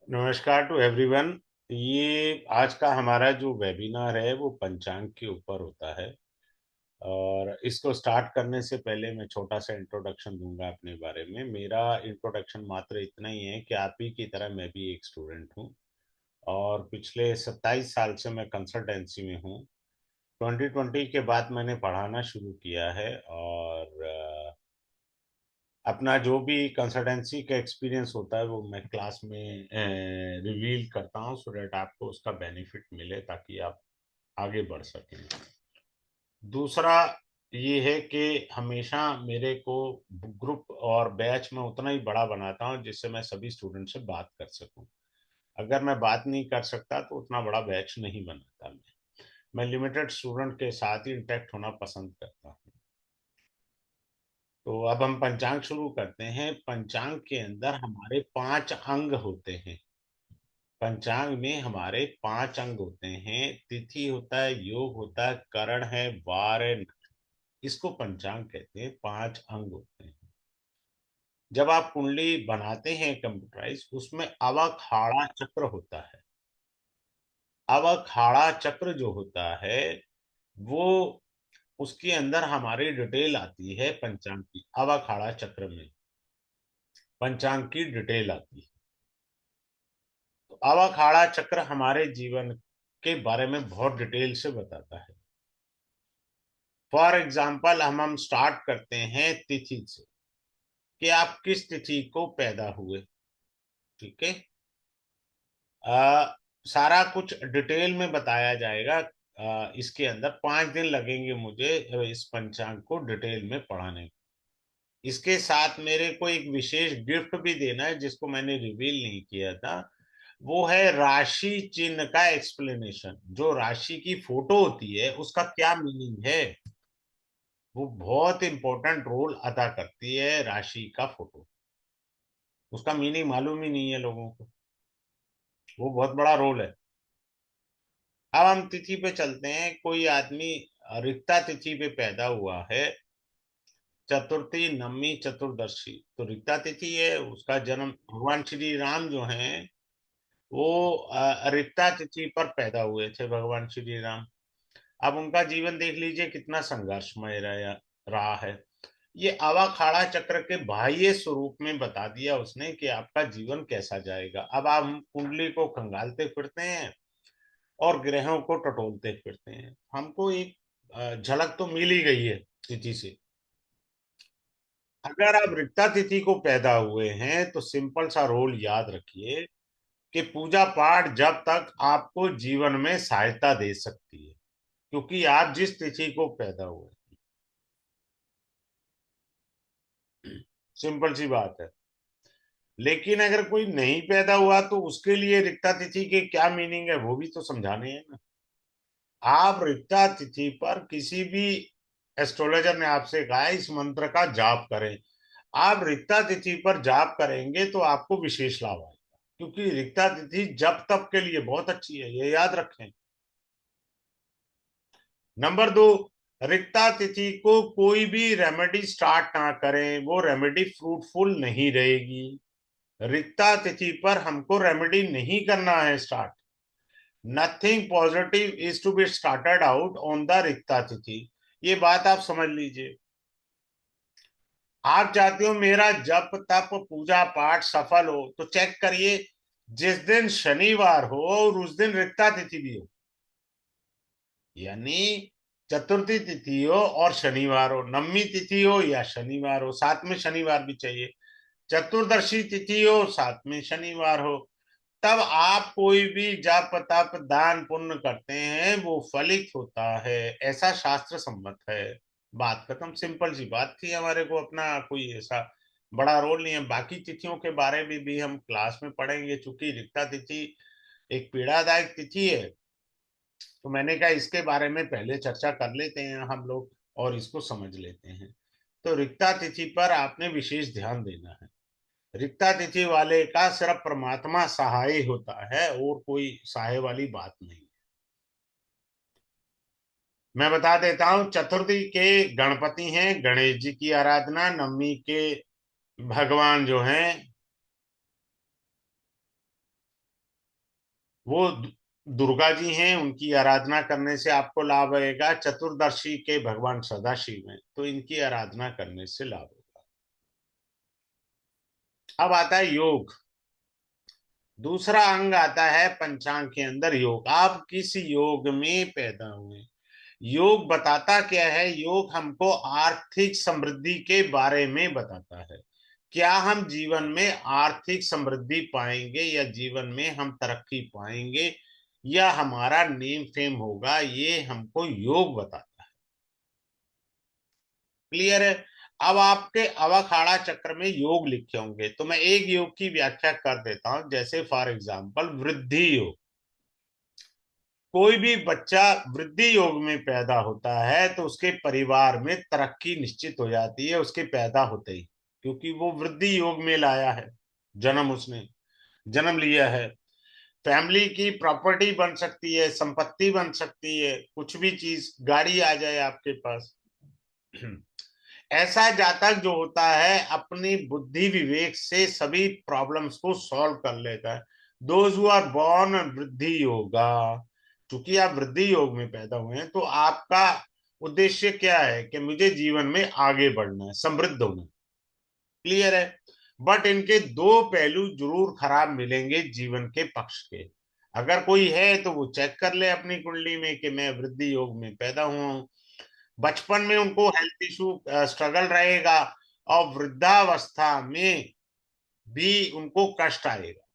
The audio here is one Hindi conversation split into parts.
नमस्कार टू एवरीवन। ये आज का हमारा जो वेबिनार है वो पंचांग के ऊपर होता है। और इसको स्टार्ट करने से पहले मैं छोटा सा इंट्रोडक्शन दूंगा अपने बारे में। मेरा इंट्रोडक्शन मात्र इतना ही है कि आप ही की तरह मैं भी एक स्टूडेंट हूँ और पिछले 27 साल से मैं कंसल्टेंसी में हूँ। 2020 के बाद मैंने पढ़ाना शुरू किया है और अपना जो भी कंसल्टेंसी का एक्सपीरियंस होता है वो मैं क्लास में रिवील करता हूँ सो डेट आपको उसका बेनिफिट मिले ताकि आप आगे बढ़ सकें। दूसरा ये है कि हमेशा मेरे को ग्रुप और बैच में उतना ही बड़ा बनाता हूँ जिससे मैं सभी स्टूडेंट से बात कर सकूं। अगर मैं बात नहीं कर सकता तो उतना बड़ा बैच नहीं बनाता। मैं लिमिटेड स्टूडेंट के साथ ही इंटरेक्ट होना पसंद करता हूँ। तो अब हम पंचांग शुरू करते हैं। पंचांग के अंदर हमारे 5 अंग होते हैं। पंचांग में हमारे 5 अंग होते हैं। तिथि होता है, योग होता है, करण है, वार है। इसको पंचांग कहते हैं। 5 अंग होते हैं। जब आप कुंडली बनाते हैं कंप्यूटराइज, उसमें अवखाड़ा चक्र होता है। अवखाड़ा चक्र जो होता है वो उसके अंदर हमारी डिटेल आती है। पंचांग की अवखाड़ा चक्र में पंचांग की डिटेल आती है। तो अवखाड़ा चक्र हमारे जीवन के बारे में बहुत डिटेल से बताता है। फॉर एग्जाम्पल हम स्टार्ट करते हैं तिथि से कि आप किस तिथि को पैदा हुए। ठीक है। आ, सारा कुछ डिटेल में बताया जाएगा। इसके अंदर 5 दिन लगेंगे मुझे इस पंचांग को डिटेल में पढ़ाने में। इसके साथ मेरे को एक विशेष गिफ्ट भी देना है जिसको मैंने रिवील नहीं किया था। वो है राशि चिन्ह का एक्सप्लेनेशन। जो राशि की फोटो होती है उसका क्या मीनिंग है। वो बहुत इंपॉर्टेंट रोल अदा करती है राशि का फोटो। उसका मीनिंग मालूम ही नहीं है लोगों को। वो बहुत बड़ा रोल है। अब हम तिथि पे चलते हैं। कोई आदमी रिक्ता तिथि पे पैदा हुआ है, चतुर्थी, नवमी, चतुर्दशी, तो रिक्ता तिथि है। उसका जन्म भगवान श्री राम जो हैं वो रिक्ता तिथि पर पैदा हुए थे भगवान श्री राम। अब उनका जीवन देख लीजिए कितना संघर्षमय रहा है। ये अवाखाड़ा चक्र के बाह्य स्वरूप में बता दिया उसने कि आपका जीवन कैसा जाएगा। अब आप हम कुंडली को खंगालते फिरते हैं और ग्रहों को टटोलते फिरते हैं। हमको एक झलक तो मिल ही गई है तिथि से। अगर आप रिक्ता तिथि को पैदा हुए हैं तो सिंपल सा रोल याद रखिए कि पूजा पाठ जब तक आपको जीवन में सहायता दे सकती है, क्योंकि आप जिस तिथि को पैदा हुए। सिंपल सी बात है। लेकिन अगर कोई नहीं पैदा हुआ तो उसके लिए रिक्ता तिथि के क्या मीनिंग है वो भी तो समझाने हैं ना। आप रिक्ता तिथि पर किसी भी एस्ट्रोलॉजर ने आपसे कहा है इस मंत्र का जाप करें। आप रिक्ता तिथि पर जाप करेंगे तो आपको विशेष लाभ आएगा, क्योंकि रिक्ता तिथि जप तप के लिए बहुत अच्छी है, ये याद रखें। नंबर 2, रिक्ता तिथि को कोई भी रेमेडी स्टार्ट ना करें, वो रेमेडी फ्रूटफुल नहीं रहेगी। रिक्ता तिथि पर हमको रेमेडी नहीं करना है start. Nothing positive is to be started out on the rikta tithi. ये बात आप समझ लीजिए। आप चाहते हो मेरा जप तप पूजा पाठ सफल हो तो चेक करिए जिस दिन शनिवार हो और उस दिन रिक्ता तिथि भी हो। यानी चतुर्थी तिथि हो और शनिवार हो, नवमी तिथि हो या शनिवार हो, साथ में शनिवार भी चाहिए। चतुर्दशी तिथि हो, साथ में शनिवार हो। तब आप कोई भी जप तप दान पुण्य करते हैं वो फलित होता है। ऐसा शास्त्र सम्मत है। बात खत्म। सिंपल सी बात थी। हमारे को अपना कोई ऐसा बड़ा रोल नहीं है। बाकी तिथियों के बारे में भी हम क्लास में पढ़ेंगे। चूंकि रिक्ता तिथि एक पीड़ादायक तिथि है तो मैंने कहा इसके बारे में पहले चर्चा कर लेते हैं हम लोग और इसको समझ लेते हैं। तो रिक्ता तिथि पर आपने विशेष ध्यान देना है। रिक्ता तिथि वाले का सिर्फ परमात्मा सहाय होता है और कोई सहाय वाली बात नहीं। मैं बता देता हूं। चतुर्थी के गणपति हैं, गणेश जी की आराधना। नवमी के भगवान जो हैं वो दुर्गा जी हैं, उनकी आराधना करने से आपको लाभ होगा। चतुर्दशी के भगवान सदाशिव हैं, तो इनकी आराधना करने से लाभ होगा। अब आता है योग। दूसरा अंग आता है पंचांग के अंदर योग। आप किस योग में पैदा हुए? योग बताता क्या है? योग हमको आर्थिक समृद्धि के बारे में बताता है। क्या हम जीवन में आर्थिक समृद्धि पाएंगे, या जीवन में हम तरक्की पाएंगे, या हमारा नेम फेम होगा, ये हमको योग बताता है। क्लियर है? अब आपके अवाखाड़ा चक्र में योग लिखे होंगे, तो मैं एक योग की व्याख्या कर देता हूं। जैसे फॉर एग्जाम्पल वृद्धि योग। कोई भी बच्चा वृद्धि योग में पैदा होता है तो उसके परिवार में तरक्की निश्चित हो जाती है उसके पैदा होते ही, क्योंकि वो वृद्धि योग में लाया है, जन्म उसने जन्म लिया है। फैमिली की प्रॉपर्टी बन सकती है, संपत्ति बन सकती है, कुछ भी चीज, गाड़ी आ जाए आपके पास। ऐसा जातक जो होता है अपनी बुद्धि विवेक से सभी प्रॉब्लम्स को सॉल्व कर लेता है। दोज हु आर बॉर्न वृद्धि योगा। चूंकि आप वृद्धि योग में पैदा हुए हैं, तो आपका उद्देश्य क्या है कि मुझे जीवन में आगे बढ़ना है, समृद्ध होना है। क्लियर है? बट इनके दो पहलू जरूर खराब मिलेंगे जीवन के पक्ष के। अगर कोई है तो वो चेक कर ले अपनी कुंडली में कि मैं वृद्धि योग में पैदा हुआ हूं। बचपन में उनको हेल्थ इशू स्ट्रगल रहेगा, और वृद्धावस्था में भी उनको कष्ट आएगा।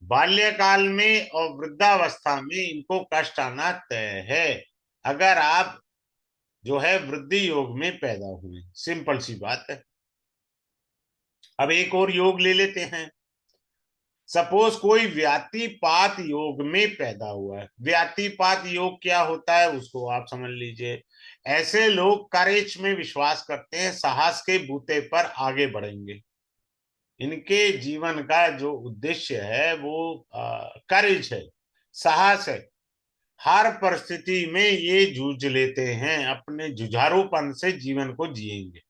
बाल्यकाल में और वृद्धावस्था में इनको कष्ट आना तय है, अगर आप जो है वृद्धि योग में पैदा हुए। सिंपल सी बात है। अब एक और योग ले लेते हैं। सपोज कोई व्यातिपात योग में पैदा हुआ है। व्यातिपात योग क्या होता है उसको आप समझ लीजिए। ऐसे लोग करेज में विश्वास करते हैं, साहस के बूते पर आगे बढ़ेंगे। इनके जीवन का जो उद्देश्य है वो करेज है, साहस है। हर परिस्थिति में ये जूझ लेते हैं, अपने जुझारूपन से जीवन को जिएंगे,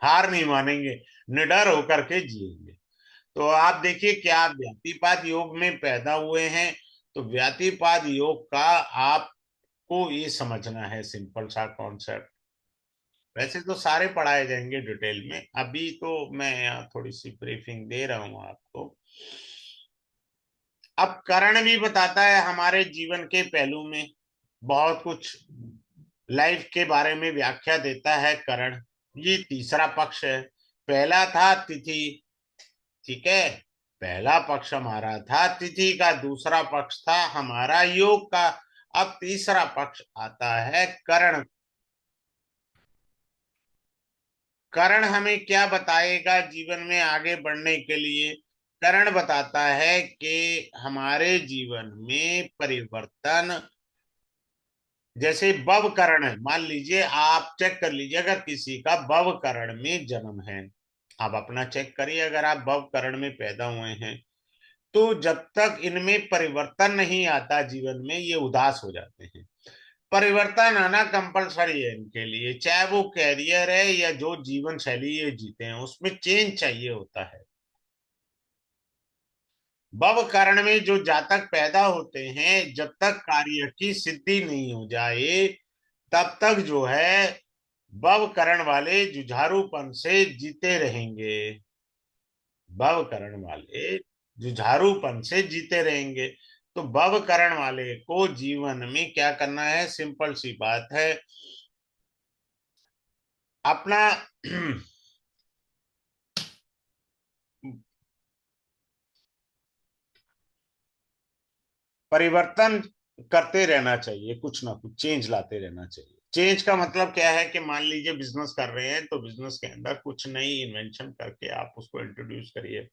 हार नहीं मानेंगे, निडर होकर के जिएंगे। तो आप देखिए क्या आप व्यातिपात योग में पैदा हुए हैं, तो व्यातिपात योग का आपको ये समझना है, सिंपल सा कॉन्सेप्ट। वैसे तो सारे पढ़ाए जाएंगे डिटेल में, अभी तो मैं यहाँ थोड़ी सी ब्रीफिंग दे रहा हूँ आपको। अब करण भी बताता है हमारे जीवन के पहलू में बहुत कुछ, लाइफ के बारे में व्याख्या देता है करण। ये तीसरा पक्ष है। पहला था तिथि, ठीक है, पहला पक्ष हमारा था तिथि का, दूसरा पक्ष था हमारा योग का। अब तीसरा पक्ष आता है करण। करण हमें क्या बताएगा जीवन में आगे बढ़ने के लिए? करण बताता है कि हमारे जीवन में परिवर्तन, जैसे भव करण है, मान लीजिए आप चेक कर लीजिए, अगर किसी का भव करण में जन्म है, आप अपना चेक करिए, अगर आप भव करण में पैदा हुए हैं, तो जब तक इनमें परिवर्तन नहीं आता जीवन में, ये उदास हो जाते हैं। परिवर्तन आना कंपलसरी है इनके लिए, चाहे वो कैरियर है या जो जीवन शैली ये जीते हैं, उसमें चेंज चाहिए होता है। भव करण में जो जातक पैदा होते हैं, जब तक कार्य की सिद्धि नहीं हो जाए, तब तक जो है भव करण वाले जुझारूपन से जीते रहेंगे। भव करण वाले जुझारूपन से जीते रहेंगे। तो भव करण वाले को जीवन में क्या करना है? सिंपल सी बात है, अपना परिवर्तन करते रहना चाहिए, कुछ ना कुछ चेंज लाते रहना चाहिए। चेंज का मतलब क्या है कि मान लीजिए बिजनेस कर रहे हैं, तो बिजनेस के अंदर कुछ नई इन्वेंशन करके आप उसको इंट्रोड्यूस करिए।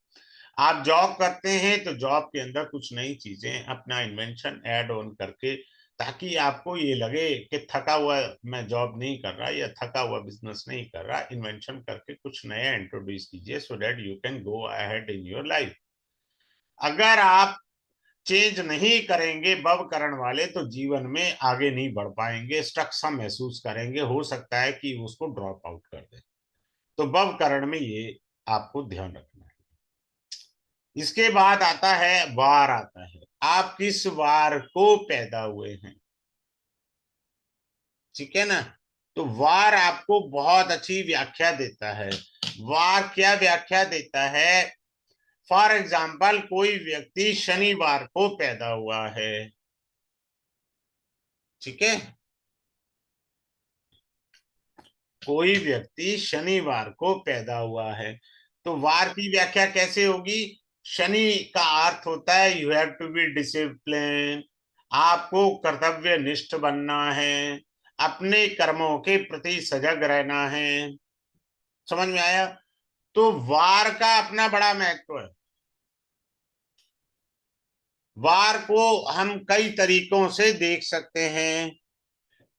आप जॉब करते हैं तो जॉब के अंदर कुछ नई चीजें, अपना इन्वेंशन ऐड ऑन करके, ताकि आपको ये लगे कि थका हुआ मैं जॉब नहीं कर रहा या थका हुआ बिजनेस नहीं कर रहा, इन्वेंशन करके कुछ नया इंट्रोड्यूस कीजिए, so that you can go ahead in your life. अगर आप चेंज नहीं करेंगे भव करण वाले, तो जीवन में आगे नहीं बढ़ पाएंगे, स्ट्रक सा महसूस करेंगे, हो सकता है कि उसको ड्रॉप आउट कर दे। तो भव करण में ये आपको ध्यान रखना है। इसके बाद आता है वार, आता है। आप किस वार को पैदा हुए हैं, ठीक है ना। तो वार आपको बहुत अच्छी व्याख्या देता है। वार क्या व्याख्या देता है? फॉर एग्जाम्पल, कोई व्यक्ति शनिवार को पैदा हुआ है, ठीक है। कोई व्यक्ति शनिवार को पैदा हुआ है, तो वार की व्याख्या कैसे होगी? शनि का अर्थ होता है you have to be discipline, आपको कर्तव्य निष्ठ बनना है, अपने कर्मों के प्रति सजग रहना है। समझ में आया? तो वार का अपना बड़ा महत्व है। वार को हम कई तरीकों से देख सकते हैं।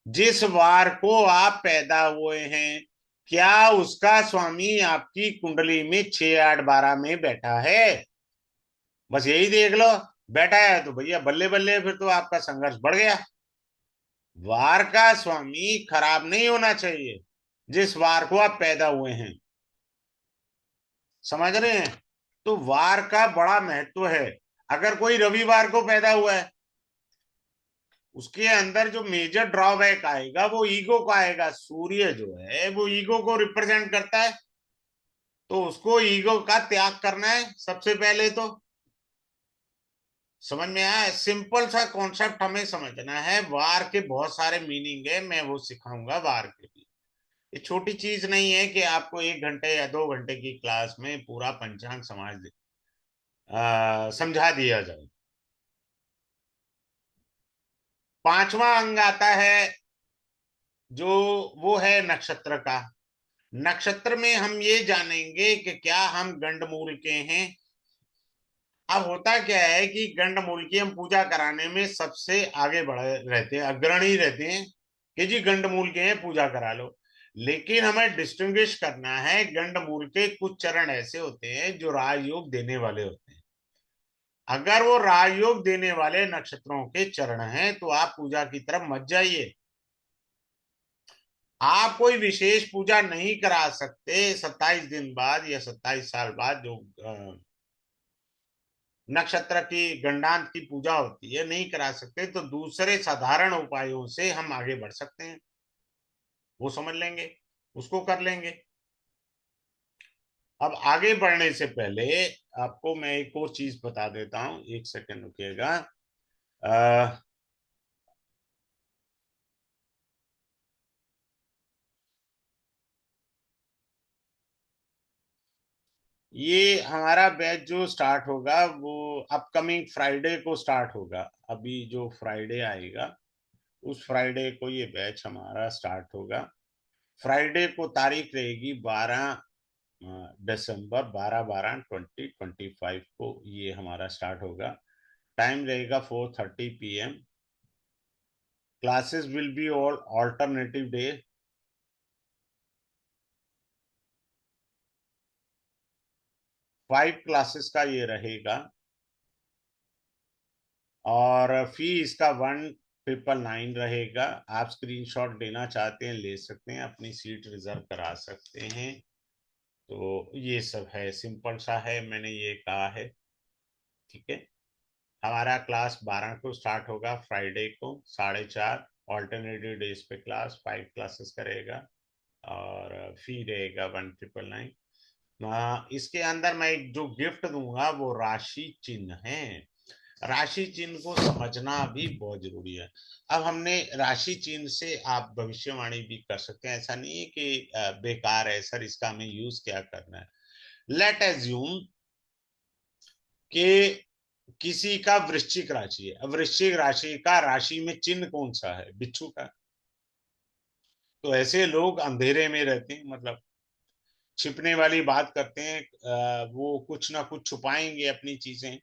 जिस वार को आप पैदा हुए हैं, क्या उसका स्वामी आपकी कुंडली में 6 8 12 में बैठा है? बस यही देख लो। बैठा है तो भैया बल्ले बल्ले, फिर तो आपका संघर्ष बढ़ गया। वार का स्वामी खराब नहीं होना चाहिए, जिस वार को आप पैदा हुए हैं। समझ रहे हैं? तो वार का बड़ा महत्व है। अगर कोई रविवार को पैदा हुआ है, उसके अंदर जो मेजर ड्रॉबैक आएगा वो ईगो का आएगा। सूर्य जो है वो ईगो को रिप्रेजेंट करता है, तो उसको ईगो का त्याग करना है सबसे पहले तो। समझ में आया? सिंपल सा कॉन्सेप्ट हमें समझना है। वार के बहुत सारे मीनिंग है, मैं वो सिखाऊंगा वार के भी। ये छोटी चीज नहीं है कि आपको 1 घंटे या 2 घंटे की क्लास में पूरा पंचांग समझा दिया जाए। पांचवा अंग आता है जो, वो है नक्षत्र का। नक्षत्र में हम ये जानेंगे कि क्या हम गंडमूल के हैं। अब होता क्या है कि गंडमूल की हम पूजा कराने में सबसे आगे बढ़े रहते हैं, अग्रणी रहते हैं कि जी गंडमूल के हैं, पूजा करा लो। लेकिन हमें डिस्टिंग्विश करना है, गंडमूल के कुछ चरण ऐसे होते हैं जो राजयोग देने वाले होते हैं। अगर वो राजयोग देने वाले नक्षत्रों के चरण हैं तो आप पूजा की तरफ मत जाइए। आप कोई विशेष पूजा नहीं करा सकते 27 दिन बाद या 27 साल बाद, जो नक्षत्र की गंडांत की पूजा होती है, नहीं करा सकते, तो दूसरे साधारण उपायों से हम आगे बढ़ सकते हैं। वो समझ लेंगे, उसको कर लेंगे। अब आगे बढ़ने से पहले आपको मैं एक और चीज बता देता हूं, 1 सेकंड रुकिएगा। अ, ये हमारा बैच जो स्टार्ट होगा वो अपकमिंग फ्राइडे को स्टार्ट होगा। अभी जो फ्राइडे आएगा उस फ्राइडे को ये बैच हमारा स्टार्ट होगा। फ्राइडे को तारीख रहेगी 12 दिसंबर, 12/12/2025 को ये हमारा स्टार्ट होगा। टाइम रहेगा 4:30 PM। Classes will be all alternative day. 5 classes का ये रहेगा। और फी इसका 1999 रहेगा। आप स्क्रीनशॉट लेना चाहते हैं ले सकते हैं, अपनी सीट रिजर्व करा सकते हैं। तो ये सब है, सिंपल सा है, मैंने ये कहा है, ठीक है। हमारा क्लास 12 को स्टार्ट होगा, फ्राइडे को 4:30। ऑल्टरनेटिव डेज पे क्लास 5 क्लासेस करेगा। और फी रहेगा 1999। इसके अंदर मैं एक जो गिफ्ट दूंगा वो राशि चिन्ह है। राशि चिन्ह को समझना भी बहुत जरूरी है। अब हमने राशि चिन्ह से आप भविष्यवाणी भी कर सकते हैं, ऐसा नहीं है कि बेकार है सर, इसका हमें यूज क्या करना है। लेट एज्यूम कि किसी का वृश्चिक राशि है। अब वृश्चिक राशि का राशि में चिन्ह कौन सा है? बिच्छू का। तो ऐसे लोग अंधेरे में रहते हैं, मतलब छिपने वाली बात करते हैं। वो कुछ ना कुछ छुपाएंगे अपनी चीजें।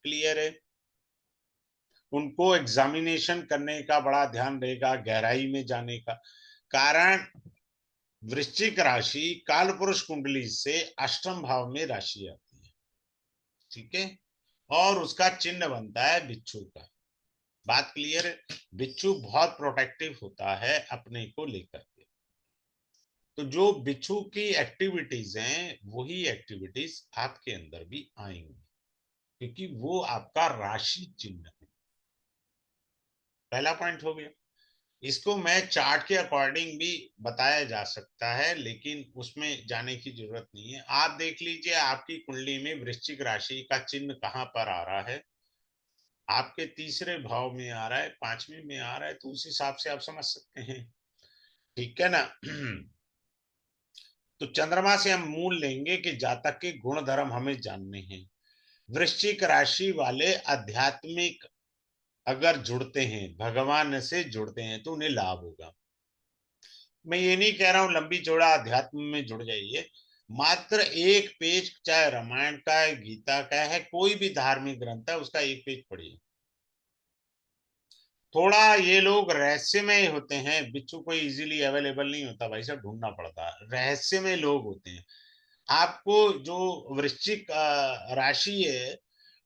क्लियर है? उनको एग्जामिनेशन करने का बड़ा ध्यान रहेगा, गहराई में जाने का। कारण वृश्चिक राशि कालपुरुष कुंडली से अष्टम भाव में राशि आती है, ठीक है। और उसका चिन्ह बनता है बिच्छू का। बात क्लियर है? बिच्छू बहुत प्रोटेक्टिव होता है अपने को लेकर के। तो जो बिच्छू की एक्टिविटीज हैं वही एक्टिविटीज आपके अंदर भी आएंगी। क्योंकि वो आपका राशि चिन्ह है। पहला पॉइंट हो गया। इसको मैं चार्ट के अकॉर्डिंग भी बताया जा सकता है, लेकिन उसमें जाने की जरूरत नहीं है। आप देख लीजिए आपकी कुंडली में वृश्चिक राशि का चिन्ह कहाँ पर आ रहा है। आपके तीसरे भाव में आ रहा है, पांचवें में आ रहा है, तो उस हिसाब से आप समझ सकते हैं। ठीक है ना। तो चंद्रमा से हम मूल लेंगे कि जातक के गुण धर्म हमें जानने हैं। वृश्चिक राशि वाले आध्यात्मिक अगर जुड़ते हैं, भगवान से जुड़ते हैं, तो उन्हें लाभ होगा। मैं ये नहीं कह रहा हूं लंबी चौड़ा अध्यात्म में जुड़ जाइए। मात्र एक पेज, चाहे रामायण का है, गीता का है, कोई भी धार्मिक ग्रंथ है, उसका एक पेज पढ़िए। थोड़ा ये लोग रहस्यमय होते हैं, बिच्छू कोई इजीली अवेलेबल नहीं होता भाई साहब, ढूंढना पड़ता है, रहस्यमय लोग होते हैं। आपको जो वृश्चिक राशि है,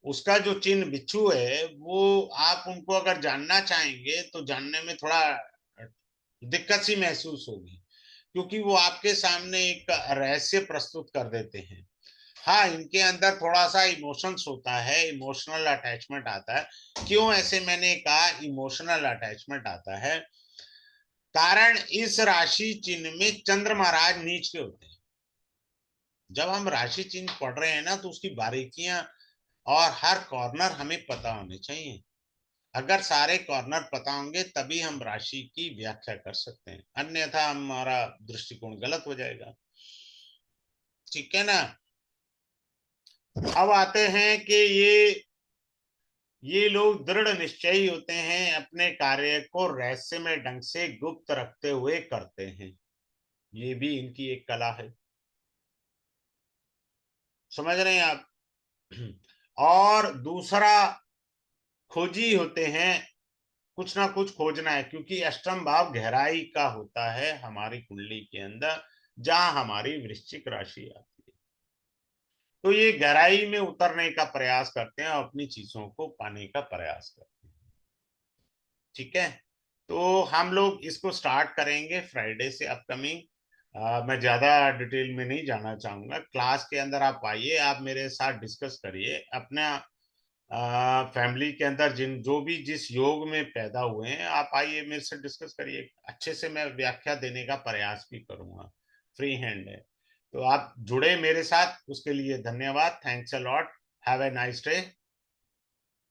उसका जो चिन्ह बिच्छू है, वो आप उनको अगर जानना चाहेंगे तो जानने में थोड़ा दिक्कत सी महसूस होगी, क्योंकि वो आपके सामने एक रहस्य प्रस्तुत कर देते हैं। हाँ, इनके अंदर थोड़ा सा इमोशंस होता है, इमोशनल अटैचमेंट आता है। क्यों ऐसे मैंने कहा इमोशनल अटैचमेंट आता है? कारण इस राशि चिन्ह में चंद्र महाराज नीच के होते हैं। जब हम राशि चिन्ह पढ़ रहे हैं ना, तो उसकी बारीकियां और हर कॉर्नर हमें पता होने चाहिए। अगर सारे कॉर्नर पता होंगे तभी हम राशि की व्याख्या कर सकते हैं, अन्यथा हमारा दृष्टिकोण गलत हो जाएगा। ठीक है ना। अब आते हैं कि ये लोग दृढ़ निश्चयी होते हैं, अपने कार्य को रहस्यमय ढंग से गुप्त रखते हुए करते हैं। ये भी इनकी एक कला है। समझ रहे हैं आप? और दूसरा, खोजी होते हैं। कुछ ना कुछ खोजना है, क्योंकि अष्टम भाव गहराई का होता है हमारी कुंडली के अंदर, जहां हमारी वृश्चिक राशि आती है। तो ये गहराई में उतरने का प्रयास करते हैं और अपनी चीजों को पाने का प्रयास करते हैं। ठीक है। तो हम लोग इसको स्टार्ट करेंगे फ्राइडे से अपकमिंग। मैं ज्यादा डिटेल में नहीं जाना चाहूंगा। क्लास के अंदर आप आइए, आप मेरे साथ डिस्कस करिए अपना फैमिली के अंदर जिन जो भी जिस योग में पैदा हुए हैं, आप आइए मेरे से डिस्कस करिए। अच्छे से मैं व्याख्या देने का प्रयास भी करूंगा, फ्री हैंड है। तो आप जुड़े मेरे साथ, उसके लिए धन्यवाद। Thanks a lot. Have a nice day.